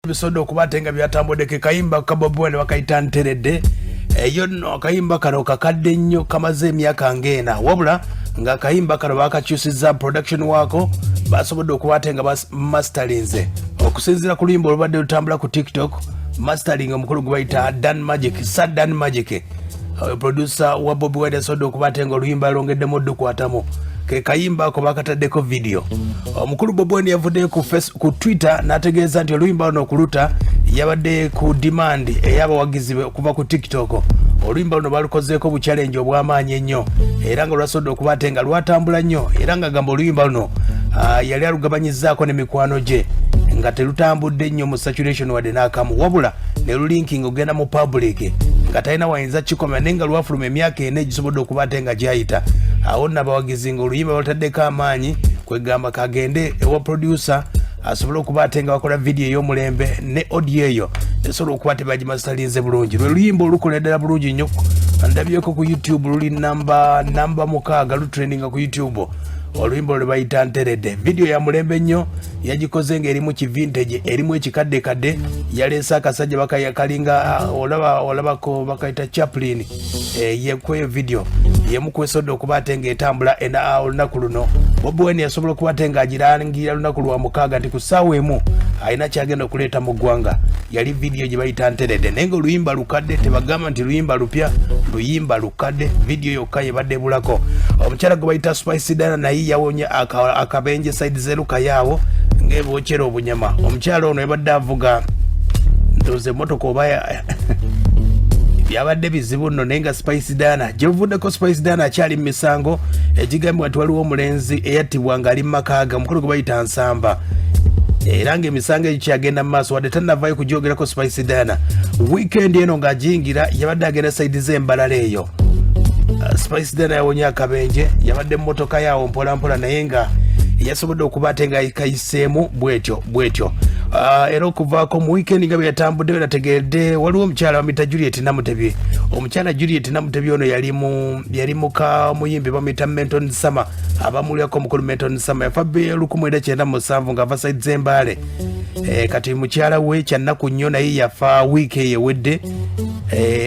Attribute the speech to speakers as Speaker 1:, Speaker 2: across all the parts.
Speaker 1: bisodo okubatenga byatambudde ke kayimba kabobwene wakaita nteredde eyo nno akayimba kano kakadde nnyo kamaze emyaka ng'ena wabula nga akayimba kano bakakyusizza production wako basobodde okubatenga masteringze okusinziira ku luyimba olubadde lutambula ku TikTok. Mastering omukulu gwe bayita Dan Magic, Dan Magic producer wa Bobi Wine asobodde okubatenga oluyimba lwongeddemu oddukwatamu ke kayimba ko bakataddeko video. Omukulu Bobi Wine yavudde ku Twitter n'ategeeza nti oluyimba luno okuluta yabadde ku demand ey'abawagizi okuva ku TikTok. Oluyimba luno balukozeeko bu challenge obw'amaanyi ennyo era nga lwasobodde okubatenga lwatambula nnyo era nga gamba oluyimba luno yali alugabanyizzaako n'emikwano gye nga telutambudde nnyo mu saturation wadde n'akamu wabula ne lulinking ogenda mu public nga talina wayinza kikomera naye nga lwafuluma emyaka ena egisobodde okubatenga gyayita. Awo nno abawagizi nga oluyimba balutaddeko amaanyi kwegamba kagende ewa producer asobole okubatenga bakola video ey'omulembe ne audio eyo esobola okuba tebagimasitalinze bulungi. Lwe luyimba olukola ddala bulungi nnyo. Ndabyeko ku YouTube luli namba 6 lutrendinga ku YouTube. Oluyimba lwe bayita nteredde. Video ya mulembe nnyo yagikoze ng'erimu kivintage erimu ekikaddekadde yaleese akasajja bakayakalinga olabako bakayita Chaplin yekweyo video yemu kwesodde okubatenga etambula olunaku luno. Bobi Wine yasobola okubatenga agirangira lunaku lwa mukaaga nti ku ssaawa emu alina kyagenda okuleeta mu ggwanga. Yali video gye bayita nteredde naye nga oluyimba lukadde tebagamba nti luyimba lupya, luyimba lukadde video yokka yebadde ebulako. Omukyala gwe bayita Spice Dana naye yawonya akabenje side zeruka yawo ng'ebokyera obunyama. Omukyala ono yabadde avuga ndoze motoka oba byabadde bizibu nno naye nga Spice Dana gyebuvuddeko Spice Dana akyali mu misango egigambibwa nti waliwo omulenzi eyattibwa ng'ali mu makaaga omukulu gwe bayita Nsamba era ng'emisango egyo kyagenda mu maaso wadde tannavaayo kugyogerako Spice Dana. Weekend eno ng'agiyingira yabadde agenda sayidi z'embalala eyo. Spice Dana yawonya akabenje yabadde mu motoka yawo mpolampola naye nga yasobodde okubatenga kayiseemu bwetyo. Era okuvaako mu weekend nga bwe yatambudde wenategeredde waliwo omukyala bamuyita Juliet Namutebi. Omukyala Juliet Namutebi ono yali muka muyimbi bamuyita Menton Summer abamulyako omukulu Menton Summer yafa 1997 ng'ava sayidi z'embaale. Kati mukyala we kyannaku nnyo naye yafa wiiki eyo ewedde.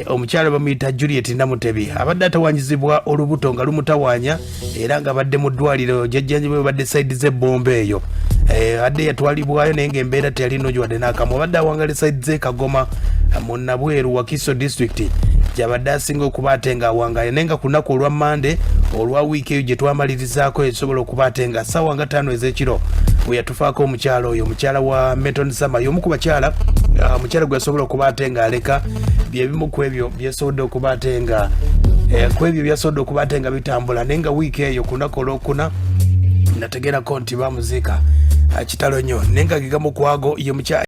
Speaker 1: Omukyala bamuyita Juliet Namutebi abadde atawanyizibwa olubuto nga lumutawanya era nga badde mu ddwaliro jjajjanjabwe badde sayidi z'ebbombe eyo. Adde yatwalibwayo naye ng'embeera teyali nnungi wadde n'akamu. Abadde awangala sayidi z'e Kagoma mu Nabweru Wakiso district gyabadde asinga okubatenga awangale naye nga ku lunaku olwa Mande olwa wiiki eyo gye twamalirizaako esobola okubatenga ssaawa nga 5 ez'ekiro bwe yatufaako omukyala oyo omukyala wa Menton Summer y'omu ku bakyala omukyala gwe yasobola okubatenga aleka bye bimu ku ebyo byesobodde okubatenga ku ebyo byasobodde okubatenga bitambula naye nga wiiki eyo ku lunaku olwokuna nategeerako nti bamuziika kitalo nnyo naye nga gegamu kwago ye mukyala